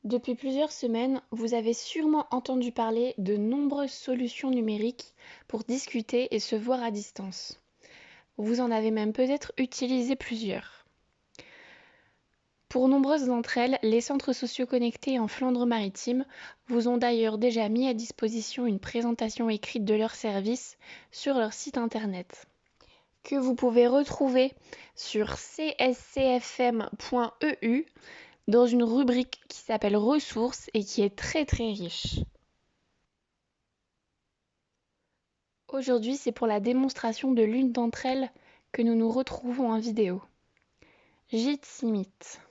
Depuis plusieurs semaines, vous avez sûrement entendu parler de nombreuses solutions numériques pour discuter et se voir à distance. Vous en avez même peut-être utilisé plusieurs. Pour nombreuses d'entre elles, les centres sociaux connectés en Flandre-Maritime vous ont d'ailleurs déjà mis à disposition une présentation écrite de leurs services sur leur site internet, que vous pouvez retrouver sur cscfm.eu dans une rubrique qui s'appelle Ressources et qui est très très riche. Aujourd'hui, c'est pour la démonstration de l'une d'entre elles que nous nous retrouvons en vidéo. Jitsi Meet.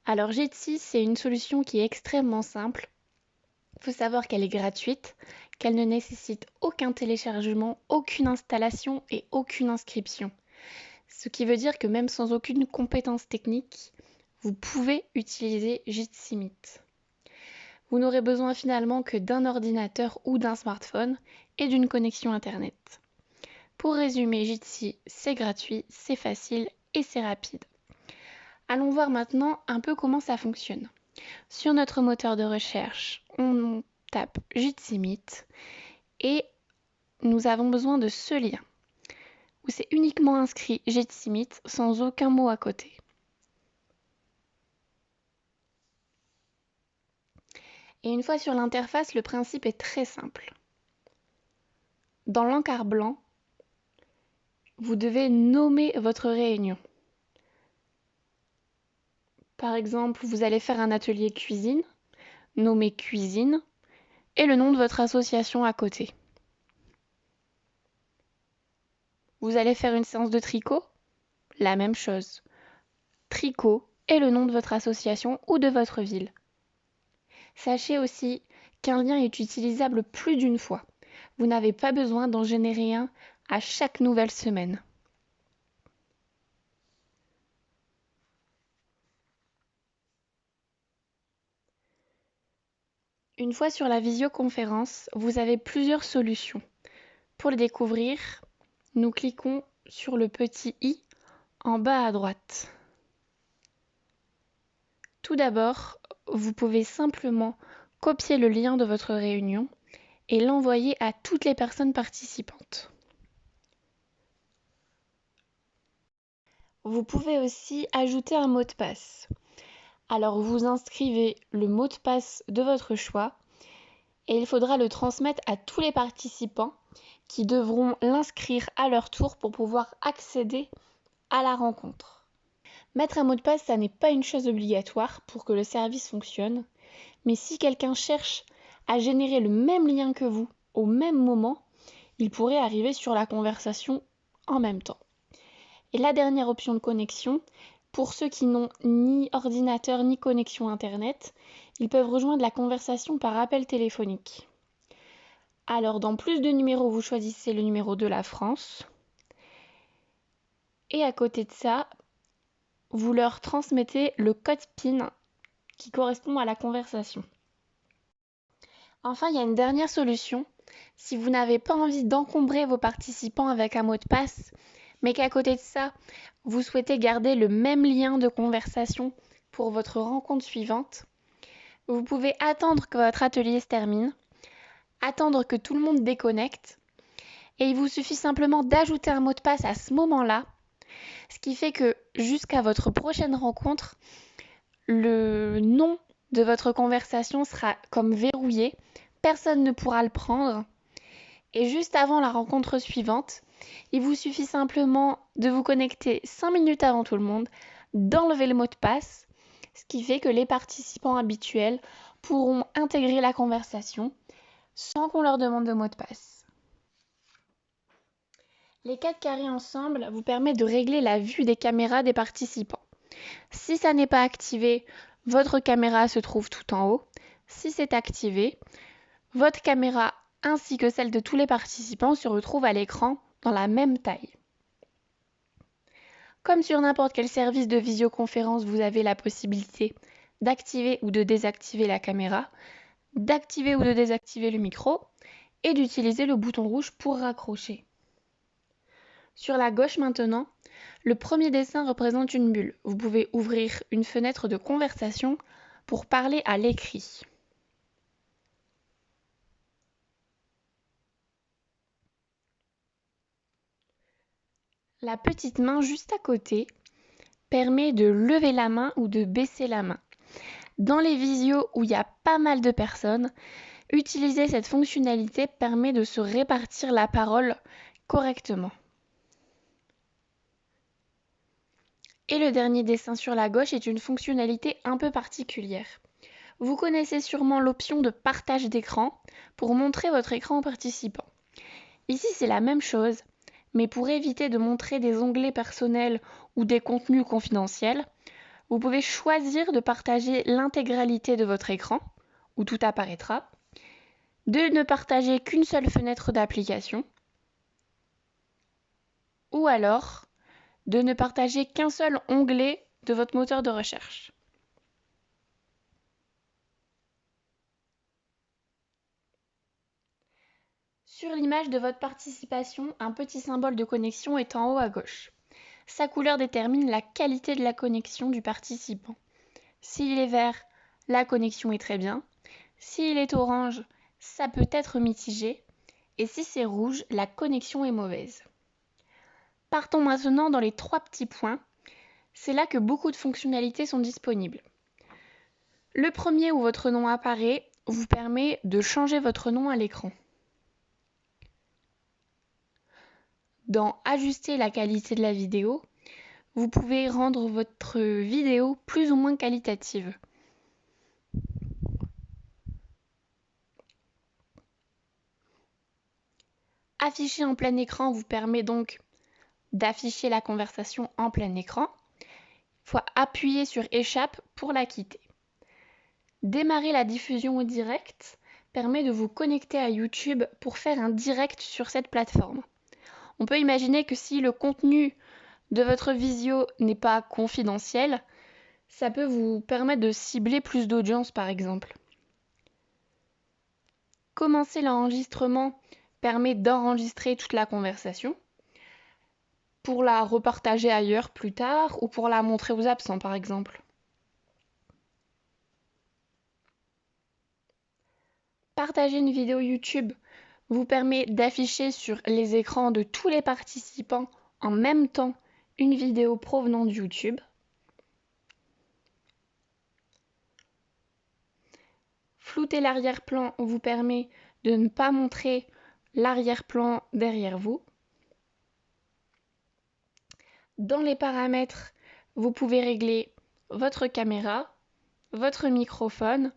Alors Jitsi, c'est une solution qui est extrêmement simple. Il faut savoir qu'elle est gratuite, qu'elle ne nécessite aucun téléchargement, aucune installation et aucune inscription. Ce qui veut dire que même sans aucune compétence technique, vous pouvez utiliser Jitsi Meet. Vous n'aurez besoin finalement que d'un ordinateur ou d'un smartphone et d'une connexion internet. Pour résumer, Jitsi, c'est gratuit, c'est facile et c'est rapide. Allons voir maintenant un peu comment ça fonctionne. Sur notre moteur de recherche, on tape Jitsi Meet et nous avons besoin de ce lien où c'est uniquement inscrit Jitsi Meet sans aucun mot à côté. Et une fois sur l'interface, le principe est très simple. Dans l'encart blanc, vous devez nommer votre réunion. Par exemple, vous allez faire un atelier cuisine, nommez cuisine, et le nom de votre association à côté. Vous allez faire une séance de tricot, la même chose. Tricot et le nom de votre association ou de votre ville. Sachez aussi qu'un lien est utilisable plus d'une fois. Vous n'avez pas besoin d'en générer un à chaque nouvelle semaine. Une fois sur la visioconférence, vous avez plusieurs solutions. Pour le découvrir, nous cliquons sur le petit i en bas à droite. Tout d'abord, vous pouvez simplement copier le lien de votre réunion et l'envoyer à toutes les personnes participantes. Vous pouvez aussi ajouter un mot de passe. Alors vous inscrivez le mot de passe de votre choix et il faudra le transmettre à tous les participants qui devront l'inscrire à leur tour pour pouvoir accéder à la rencontre. Mettre un mot de passe, ça n'est pas une chose obligatoire pour que le service fonctionne, mais si quelqu'un cherche à générer le même lien que vous au même moment, il pourrait arriver sur la conversation en même temps. Et la dernière option de connexion, pour ceux qui n'ont ni ordinateur ni connexion internet, ils peuvent rejoindre la conversation par appel téléphonique. Alors dans plus de numéros, vous choisissez le numéro de la France. Et à côté de ça, vous leur transmettez le code PIN qui correspond à la conversation. Enfin, il y a une dernière solution. Si vous n'avez pas envie d'encombrer vos participants avec un mot de passe, mais qu'à côté de ça, vous souhaitez garder le même lien de conversation pour votre rencontre suivante, vous pouvez attendre que votre atelier se termine, attendre que tout le monde déconnecte, et il vous suffit simplement d'ajouter un mot de passe à ce moment-là, ce qui fait que jusqu'à votre prochaine rencontre, le nom de votre conversation sera comme verrouillé, personne ne pourra le prendre, et juste avant la rencontre suivante, il vous suffit simplement de vous connecter 5 minutes avant tout le monde, d'enlever le mot de passe, ce qui fait que les participants habituels pourront intégrer la conversation sans qu'on leur demande de mot de passe. Les 4 carrés ensemble vous permettent de régler la vue des caméras des participants. Si ça n'est pas activé, votre caméra se trouve tout en haut. Si c'est activé, votre caméra ainsi que celle de tous les participants se retrouvent à l'écran dans la même taille. Comme sur n'importe quel service de visioconférence, vous avez la possibilité d'activer ou de désactiver la caméra, d'activer ou de désactiver le micro et d'utiliser le bouton rouge pour raccrocher. Sur la gauche maintenant, le premier dessin représente une bulle. Vous pouvez ouvrir une fenêtre de conversation pour parler à l'écrit. La petite main juste à côté permet de lever la main ou de baisser la main. Dans les visios où il y a pas mal de personnes, utiliser cette fonctionnalité permet de se répartir la parole correctement. Et le dernier dessin sur la gauche est une fonctionnalité un peu particulière. Vous connaissez sûrement l'option de partage d'écran pour montrer votre écran aux participants. Ici, c'est la même chose, mais pour éviter de montrer des onglets personnels ou des contenus confidentiels, vous pouvez choisir de partager l'intégralité de votre écran, où tout apparaîtra, de ne partager qu'une seule fenêtre d'application, ou alors de ne partager qu'un seul onglet de votre moteur de recherche. Sur l'image de votre participation, un petit symbole de connexion est en haut à gauche. Sa couleur détermine la qualité de la connexion du participant. S'il est vert, la connexion est très bien. S'il est orange, ça peut être mitigé. Et si c'est rouge, la connexion est mauvaise. Partons maintenant dans les 3 petits points. C'est là que beaucoup de fonctionnalités sont disponibles. Le premier où votre nom apparaît vous permet de changer votre nom à l'écran. Dans Ajuster la qualité de la vidéo, vous pouvez rendre votre vidéo plus ou moins qualitative. Afficher en plein écran vous permet donc d'afficher la conversation en plein écran. Il faut appuyer sur Échappe pour la quitter. Démarrer la diffusion au direct permet de vous connecter à YouTube pour faire un direct sur cette plateforme. On peut imaginer que si le contenu de votre visio n'est pas confidentiel, ça peut vous permettre de cibler plus d'audience par exemple. Commencer l'enregistrement permet d'enregistrer toute la conversation pour la repartager ailleurs plus tard ou pour la montrer aux absents par exemple. Partager une vidéo YouTube vous permet d'afficher sur les écrans de tous les participants en même temps une vidéo provenant de YouTube. Flouter l'arrière-plan vous permet de ne pas montrer l'arrière-plan derrière vous. Dans les paramètres, vous pouvez régler votre caméra, votre microphone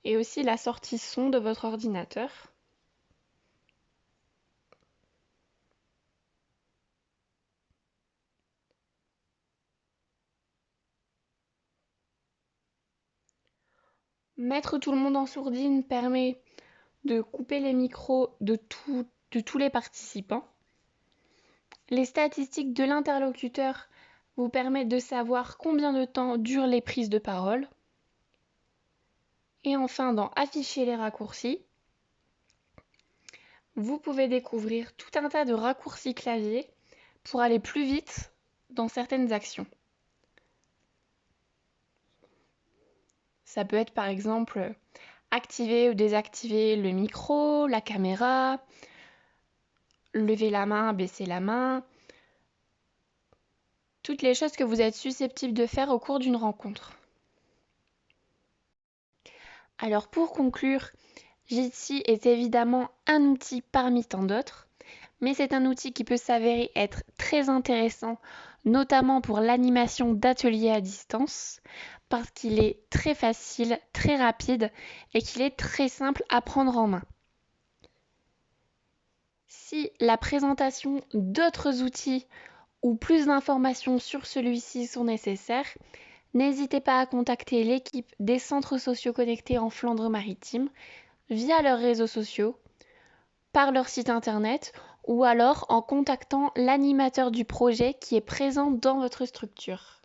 et aussi la sortie son de votre ordinateur. Mettre tout le monde en sourdine permet de couper les micros de tous les participants. Les statistiques de l'interlocuteur vous permettent de savoir combien de temps durent les prises de parole. Et enfin, dans Afficher les raccourcis, vous pouvez découvrir tout un tas de raccourcis clavier pour aller plus vite dans certaines actions. Ça peut être par exemple activer ou désactiver le micro, la caméra, lever la main, baisser la main, toutes les choses que vous êtes susceptibles de faire au cours d'une rencontre. Alors pour conclure, Jitsi est évidemment un outil parmi tant d'autres, mais c'est un outil qui peut s'avérer être très intéressant, notamment pour l'animation d'ateliers à distance, parce qu'il est très facile, très rapide et qu'il est très simple à prendre en main. Si la présentation d'autres outils ou plus d'informations sur celui-ci sont nécessaires, n'hésitez pas à contacter l'équipe des centres sociaux connectés en Flandre-Maritime via leurs réseaux sociaux, par leur site internet ou alors en contactant l'animateur du projet qui est présent dans votre structure.